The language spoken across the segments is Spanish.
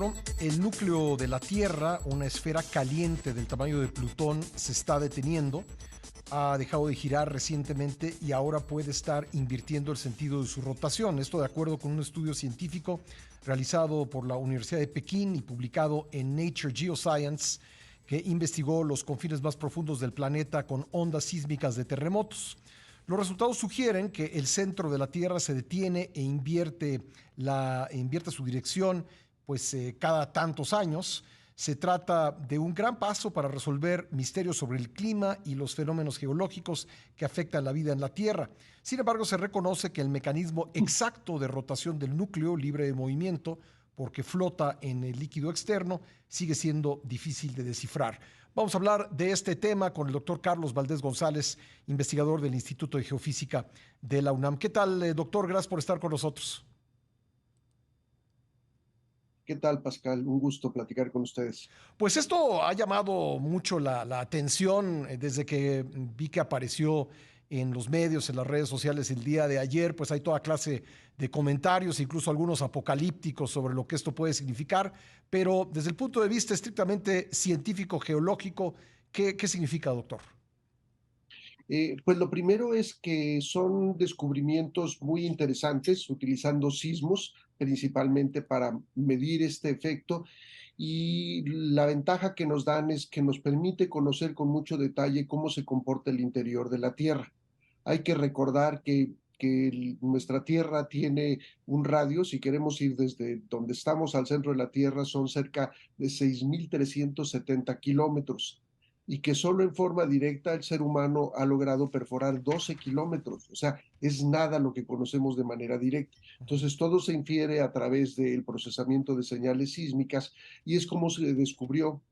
Bueno, el núcleo de la Tierra, una esfera caliente del tamaño de Plutón, se está deteniendo. Ha dejado de girar recientemente y ahora puede estar invirtiendo el sentido de su rotación. Esto de acuerdo con un estudio científico realizado por la Universidad de Pekín y publicado en Nature Geoscience, que investigó los confines más profundos del planeta con ondas sísmicas de terremotos. Los resultados sugieren que el centro de la Tierra se detiene e invierte su dirección cada tantos años. Se trata de un gran paso para resolver misterios sobre el clima y los fenómenos geológicos que afectan la vida en la Tierra. Sin embargo, se reconoce que el mecanismo exacto de rotación del núcleo libre de movimiento, porque flota en el líquido externo, sigue siendo difícil de descifrar. Vamos a hablar de este tema con el doctor Carlos Valdés González, investigador del Instituto de Geofísica de la UNAM. ¿Qué tal, doctor? Gracias por estar con nosotros. ¿Qué tal, Pascal? Un gusto platicar con ustedes. Pues esto ha llamado mucho la atención desde que vi que apareció en los medios, en las redes sociales el día de ayer. Pues hay toda clase de comentarios, incluso algunos apocalípticos sobre lo que esto puede significar, pero desde el punto de vista estrictamente científico, geológico, ¿qué significa, doctor? Pues lo primero es que son descubrimientos muy interesantes utilizando sismos, principalmente para medir este efecto. Y la ventaja que nos dan es que nos permite conocer con mucho detalle cómo se comporta el interior de la Tierra. Hay que recordar que nuestra Tierra tiene un radio, si queremos ir desde donde estamos al centro de la Tierra, son cerca de 6.370 kilómetros, y que solo en forma directa el ser humano ha logrado perforar 12 kilómetros. O sea, es nada lo que conocemos de manera directa. Entonces, todo se infiere a través del procesamiento de señales sísmicas, y es como se descubrió.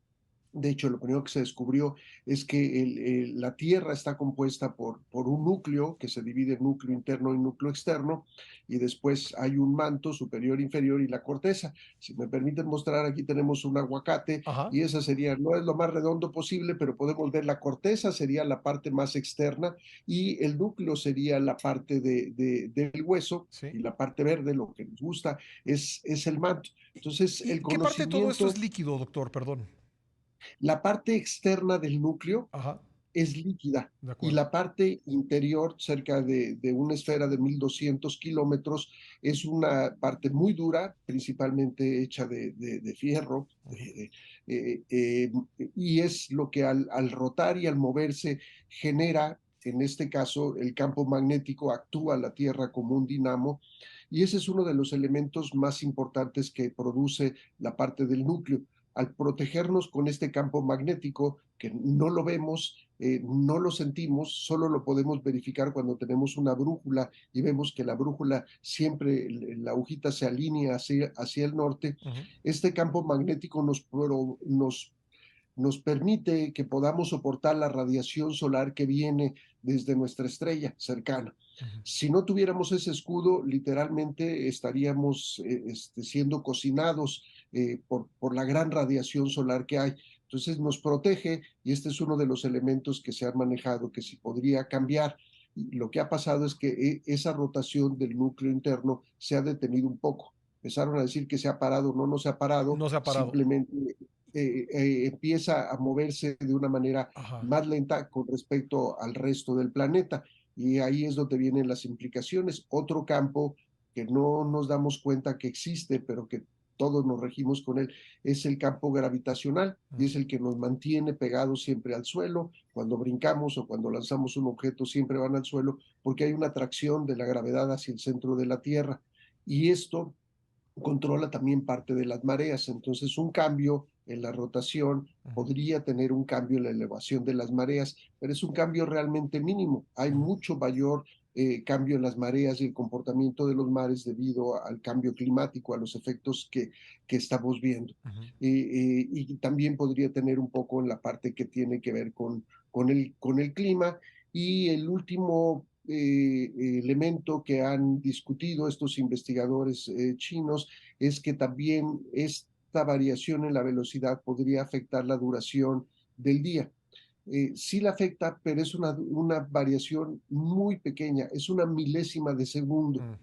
De hecho, lo primero que se descubrió es que la Tierra está compuesta por un núcleo que se divide en núcleo interno y núcleo externo, y después hay un manto superior, inferior y la corteza. Si me permiten mostrar, aquí tenemos un aguacate, Ajá. y esa sería, no es lo más redondo posible, pero podemos ver la corteza sería la parte más externa, y el núcleo sería la parte del hueso, Sí. y la parte verde, lo que nos gusta, es el manto. Entonces, ¿Y el qué parte de todo esto es conocimiento. líquido, doctor? Perdón. La parte externa del núcleo Ajá. es líquida, De y acuerdo. la parte interior, cerca de una esfera de 1.200 kilómetros, es una parte muy dura, principalmente hecha de fierro, Ujú. y es lo que al rotar y al moverse genera, en este caso, el campo magnético. Actúa la Tierra como un dinamo, y ese es uno de los elementos más importantes que produce la parte del núcleo. Al protegernos con este campo magnético, que no lo vemos, no lo sentimos, solo lo podemos verificar cuando tenemos una brújula y vemos que la brújula siempre, la agujita se alinea hacia el norte. Ujú. Este campo magnético nos permite que podamos soportar la radiación solar que viene desde nuestra estrella cercana. Ujú. Si no tuviéramos ese escudo, literalmente estaríamos siendo cocinados por la gran radiación solar que hay. Entonces nos protege, y este es uno de los elementos que se han manejado, que si podría cambiar. Y lo que ha pasado es que esa rotación del núcleo interno se ha detenido un poco. Empezaron a decir que se ha parado. No, no se ha parado, No se ha parado. simplemente empieza a moverse de una manera Ajá. más lenta con respecto al resto del planeta. Y ahí es donde vienen las implicaciones. Otro campo que no nos damos cuenta que existe, pero que todos nos regimos con él, es el campo gravitacional, y Ujú. es el que nos mantiene pegados siempre al suelo. Cuando brincamos o cuando lanzamos un objeto, siempre van al suelo, porque hay una atracción de la gravedad hacia el centro de la Tierra. Y esto controla también parte de las mareas. Entonces, un cambio en la rotación Ujú. podría tener un cambio en la elevación de las mareas, pero es un cambio realmente mínimo. Hay Ujú. mucho mayor cambio en las mareas y el comportamiento de los mares debido al cambio climático, a los efectos que estamos viendo. Ujú. Y también podría tener un poco en la parte que tiene que ver con el clima. Y el último elemento que han discutido estos investigadores chinos es que también esta variación en la velocidad podría afectar la duración del día. Sí la afecta, pero es una variación muy pequeña, es una milésima de segundo. Ujú.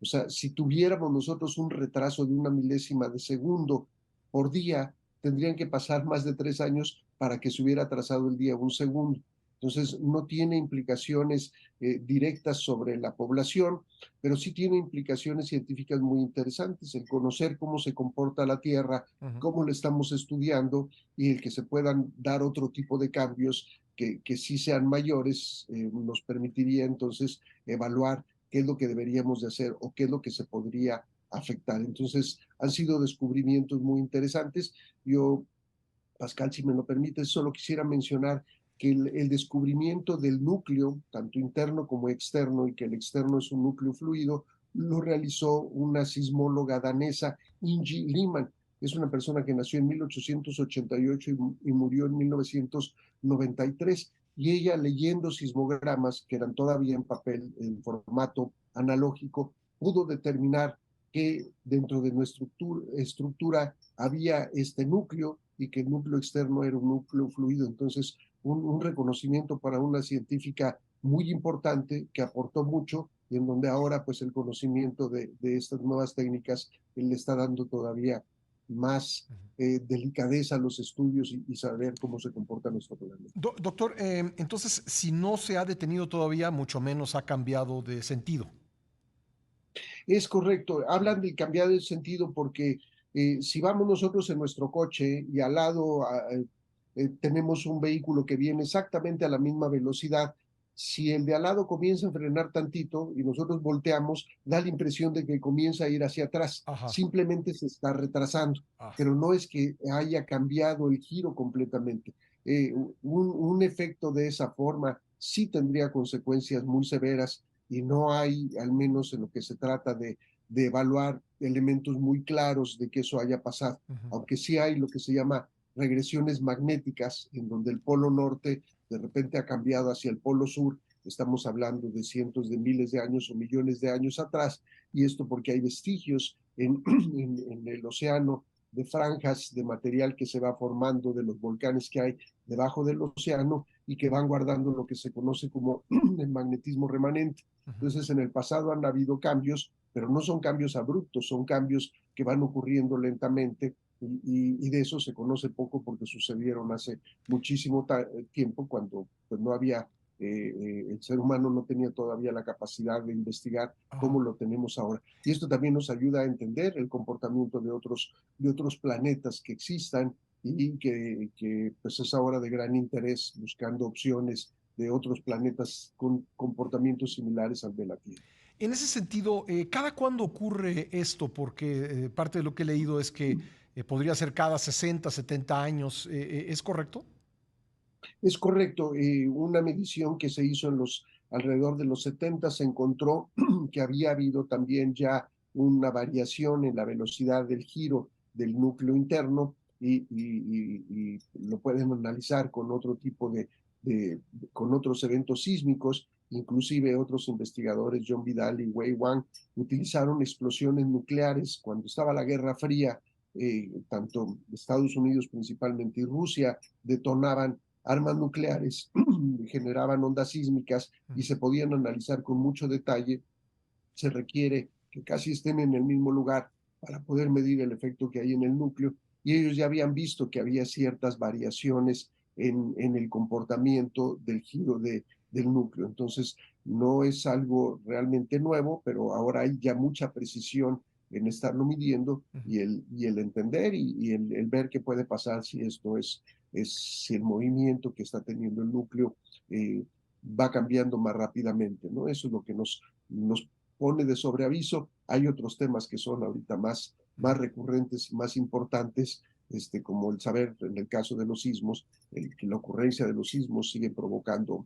O sea, si tuviéramos nosotros un retraso de una milésima de segundo, por día, tendrían que pasar más de 3 años para que se hubiera trazado el día un segundo. Entonces, no tiene implicaciones directas sobre la población, pero sí tiene implicaciones científicas muy interesantes, el conocer cómo se comporta la Tierra, Ujú. cómo lo estamos estudiando y el que se puedan dar otro tipo de cambios que sí sean mayores, nos permitiría entonces evaluar qué es lo que deberíamos de hacer o qué es lo que se podría afectar. Entonces, han sido descubrimientos muy interesantes. Yo, Pascal, si me lo permite, solo quisiera mencionar que el descubrimiento del núcleo, tanto interno como externo, y que el externo es un núcleo fluido, lo realizó una sismóloga danesa, Ingi Lehmann. Es una persona que nació en 1888 y murió en 1993. Y ella, leyendo sismogramas que eran todavía en papel, en formato analógico, pudo determinar que dentro de nuestra estructura había este núcleo y que el núcleo externo era un núcleo fluido. Entonces, un reconocimiento para una científica muy importante que aportó mucho y en donde ahora pues el conocimiento de estas nuevas técnicas le está dando todavía más delicadeza a los estudios y saber cómo se comporta nuestro planeta. Doctor, entonces, si no se ha detenido todavía, mucho menos ha cambiado de sentido. Es correcto, hablan de cambiar el sentido porque si vamos nosotros en nuestro coche y al lado tenemos un vehículo que viene exactamente a la misma velocidad, si el de al lado comienza a frenar tantito y nosotros volteamos, da la impresión de que comienza a ir hacia atrás, Ajá. simplemente se está retrasando, Ah. pero no es que haya cambiado el giro completamente. Un efecto de esa forma sí tendría consecuencias muy severas y no hay, al menos en lo que se trata de evaluar elementos muy claros de que eso haya pasado, Ujú. aunque sí hay lo que se llama regresiones magnéticas, en donde el polo norte de repente ha cambiado hacia el polo sur, estamos hablando de cientos de miles de años o millones de años atrás, y esto porque hay vestigios en el océano de franjas de material que se va formando de los volcanes que hay debajo del océano y que van guardando lo que se conoce como el magnetismo remanente. Ujú. Entonces, en el pasado han habido cambios, pero no son cambios abruptos, son cambios que van ocurriendo lentamente y de eso se conoce poco porque sucedieron hace muchísimo tiempo cuando pues, no había, el ser humano no tenía todavía la capacidad de investigar Ah. como lo tenemos ahora. Y esto también nos ayuda a entender el comportamiento de otros planetas que existan y que pues es ahora de gran interés buscando opciones de otros planetas con comportamientos similares al de la Tierra. En ese sentido, ¿cada cuándo ocurre esto? Porque parte de lo que he leído es que podría ser cada 60, 70 años. ¿Es correcto? Es correcto, una medición que se hizo en los alrededor de los 70 se encontró que había habido también ya una variación en la velocidad del giro del núcleo interno y lo pueden analizar con otro tipo con otros eventos sísmicos, inclusive otros investigadores, John Vidal y Wei Wang, utilizaron explosiones nucleares cuando estaba la Guerra Fría, tanto Estados Unidos principalmente y Rusia detonaban armas nucleares, generaban ondas sísmicas y se podían analizar con mucho detalle. Se requiere que casi estén en el mismo lugar para poder medir el efecto que hay en el núcleo y ellos ya habían visto que había ciertas variaciones en el comportamiento del giro del núcleo. Entonces, no es algo realmente nuevo, pero ahora hay ya mucha precisión en estarlo midiendo y el entender y el ver qué puede pasar si esto si el movimiento que está teniendo el núcleo va cambiando más rápidamente, ¿no? Eso es lo que nos pone de sobreaviso. Hay otros temas que son ahorita más recurrentes, más importantes, como el saber, en el caso de los sismos, que la ocurrencia de los sismos sigue provocando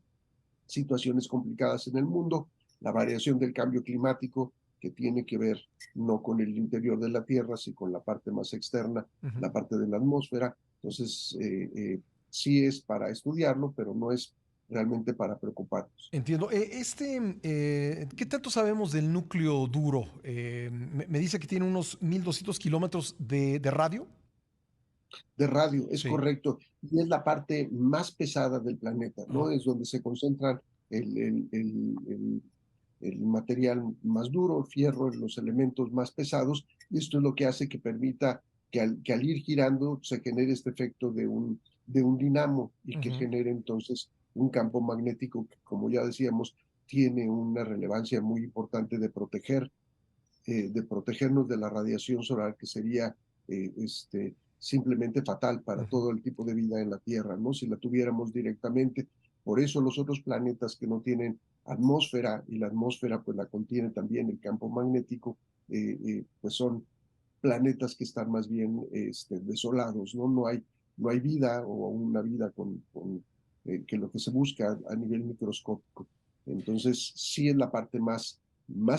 situaciones complicadas en el mundo, la variación del cambio climático, que tiene que ver no con el interior de la Tierra, sino con la parte más externa, Ujú. la parte de la atmósfera. Entonces, sí es para estudiarlo, pero no es realmente para preocuparnos. Entiendo. ¿Qué tanto sabemos del núcleo duro? Me dice que tiene unos 1200 kilómetros de radio. De radio, es Sí. correcto, y es la parte más pesada del planeta, Ah. ¿no? Es donde se concentran el material más duro, el fierro, los elementos más pesados, y esto es lo que hace que permita que al ir girando se genere este efecto de un dinamo y que Ujú, genere entonces un campo magnético que, como ya decíamos, tiene una relevancia muy importante de protegernos de la radiación solar, que sería simplemente fatal para ujú. todo el tipo de vida en la Tierra, ¿no? Si la tuviéramos directamente. Por eso los otros planetas que no tienen atmósfera, y la atmósfera pues la contiene también el campo magnético, pues son planetas que están más bien desolados, ¿no? No hay vida o una vida que lo que se busca a nivel microscópico. Entonces, sí es la parte más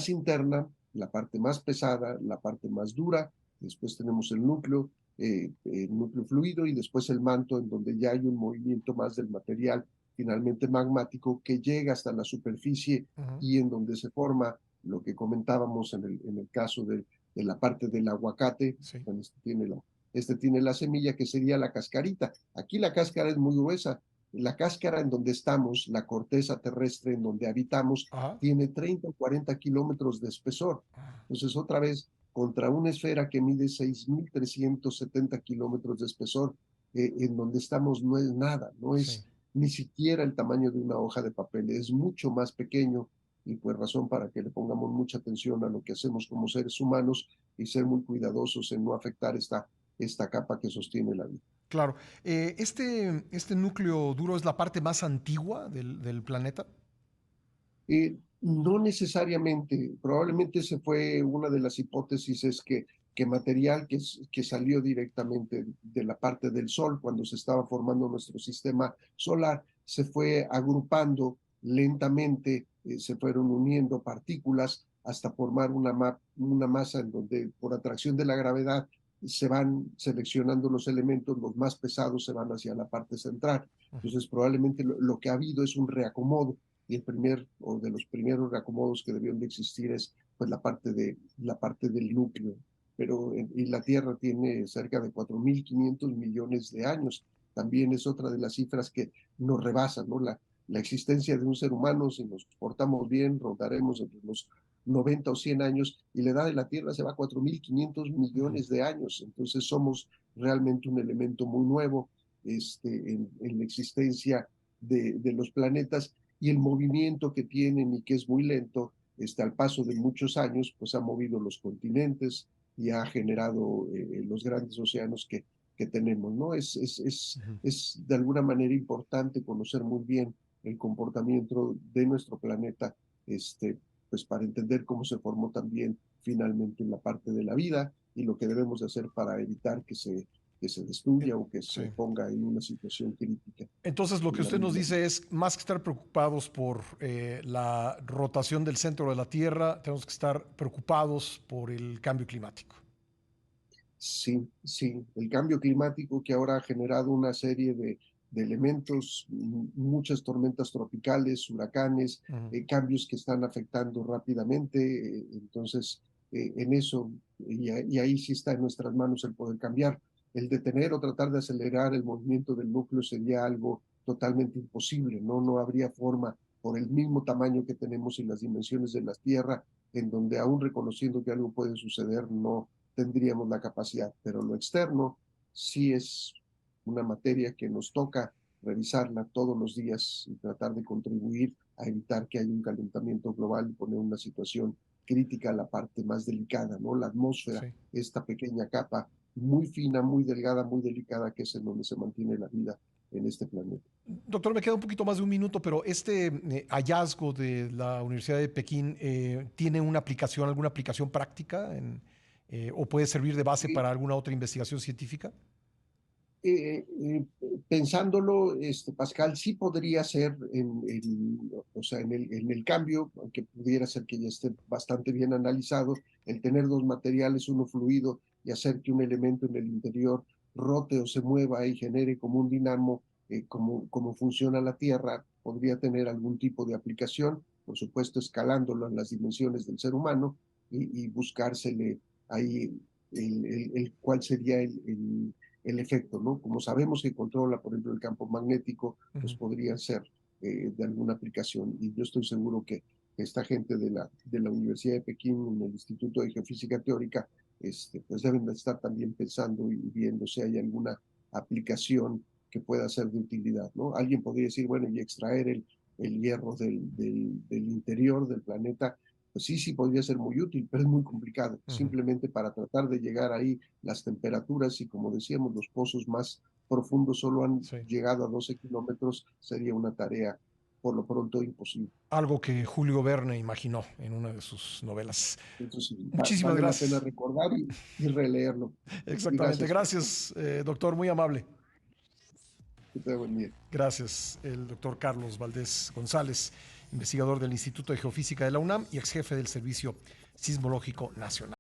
interna, la parte más pesada, la parte más dura. Después tenemos el núcleo fluido y después el manto, en donde ya hay un movimiento más del material finalmente magmático que llega hasta la superficie Ujú, y en donde se forma lo que comentábamos en el caso de la parte del aguacate. sí. Bueno, este tiene la semilla que sería la cascarita. Aquí la cáscara es muy gruesa. La cáscara en donde estamos, la corteza terrestre en donde habitamos, Ajá. tiene 30 o 40 kilómetros de espesor. Entonces, otra vez, contra una esfera que mide 6.370 kilómetros de espesor, en donde estamos no es nada, no Sí. es ni siquiera el tamaño de una hoja de papel, es mucho más pequeño y pues razón para que le pongamos mucha atención a lo que hacemos como seres humanos y ser muy cuidadosos en no afectar esta capa que sostiene la vida. Claro. Este núcleo duro es la parte más antigua del planeta. No necesariamente, probablemente esa fue una de las hipótesis, es que material que salió directamente de la parte del Sol cuando se estaba formando nuestro sistema solar, se fue agrupando lentamente, se fueron uniendo partículas hasta formar una masa en donde por atracción de la gravedad se van seleccionando los elementos, los más pesados se van hacia la parte central. Ujú. Entonces probablemente lo que ha habido es un reacomodo y el primer o de los primeros reacomodos que debieron de existir es pues la parte del núcleo. Pero y la Tierra tiene cerca de 4.500 millones de años. También es otra de las cifras que nos rebasan, ¿no? La existencia de un ser humano, si nos portamos bien, rondaremos entre los 90 o 100 años y la edad de la Tierra se va a 4.500 Ujú. millones de años. Entonces somos realmente un elemento muy nuevo en la existencia de los planetas y el movimiento que tienen y que es muy lento, al paso de muchos años, pues ha movido los continentes y ha generado los grandes océanos que tenemos, ¿no? Ujú. Es de alguna manera importante conocer muy bien el comportamiento de nuestro planeta, este, pues para entender cómo se formó también finalmente la parte de la vida y lo que debemos de hacer para evitar que se Eh, destruya o que se Sí. ponga en una situación crítica Entonces, lo que en la usted nos misma vida. dice es, más que estar preocupados por la rotación del centro de la Tierra, tenemos que estar preocupados por el cambio climático. Sí, sí, el cambio climático que ahora ha generado una serie de elementos, muchas tormentas tropicales, huracanes, Ujú. cambios que están afectando rápidamente. Entonces, en eso, y ahí sí está en nuestras manos el poder cambiar. El detener o tratar de acelerar el movimiento del núcleo sería algo totalmente imposible, ¿no? No habría forma, por el mismo tamaño que tenemos y las dimensiones de la Tierra, en donde aún reconociendo que algo puede suceder, no tendríamos la capacidad, pero lo externo sí es una materia que nos toca revisarla todos los días y tratar de contribuir a evitar que haya un calentamiento global y poner una situación crítica a la parte más delicada, ¿no? La atmósfera, Sí. esta pequeña capa muy fina, muy delgada, muy delicada, que es en donde se mantiene la vida en este planeta. Doctor, me queda un poquito más de un minuto, pero este hallazgo de la Universidad de Pekín tiene una aplicación, alguna aplicación práctica o puede servir de base Y para alguna otra investigación científica. pensándolo, Pascal, sí podría ser o sea, en el cambio, aunque pudiera ser que ya esté bastante bien analizado, el tener dos materiales, uno fluido, y hacer que un elemento en el interior rote o se mueva y genere como un dinamo, como funciona la Tierra, podría tener algún tipo de aplicación, por supuesto, escalándolo en las dimensiones del ser humano y buscársele ahí cuál sería el efecto, ¿no? Como sabemos que controla, por ejemplo, el campo magnético, pues Ujú. podría ser de alguna aplicación. Y yo estoy seguro que esta gente de la Universidad de Pekín, en el Instituto de Geofísica Teórica, pues deben de estar también pensando y viendo si hay alguna aplicación que pueda ser de utilidad, ¿no? Alguien podría decir, bueno, y extraer el hierro del interior del planeta, pues sí, sí podría ser muy útil, pero es muy complicado. Ujú. Simplemente para tratar de llegar ahí, las temperaturas y como decíamos, los pozos más profundos solo han Sí. llegado a 12 kilómetros, sería una tarea por lo pronto imposible. Algo que Julio Verne imaginó en una de sus novelas. Entonces, Muchísimas vale la pena gracias. recordar y releerlo. Y Exactamente. gracias, Juan. Gracias, doctor, muy amable. Que te buen día. Gracias, el doctor Carlos Valdés González, investigador del Instituto de Geofísica de la UNAM y ex jefe del Servicio Sismológico Nacional.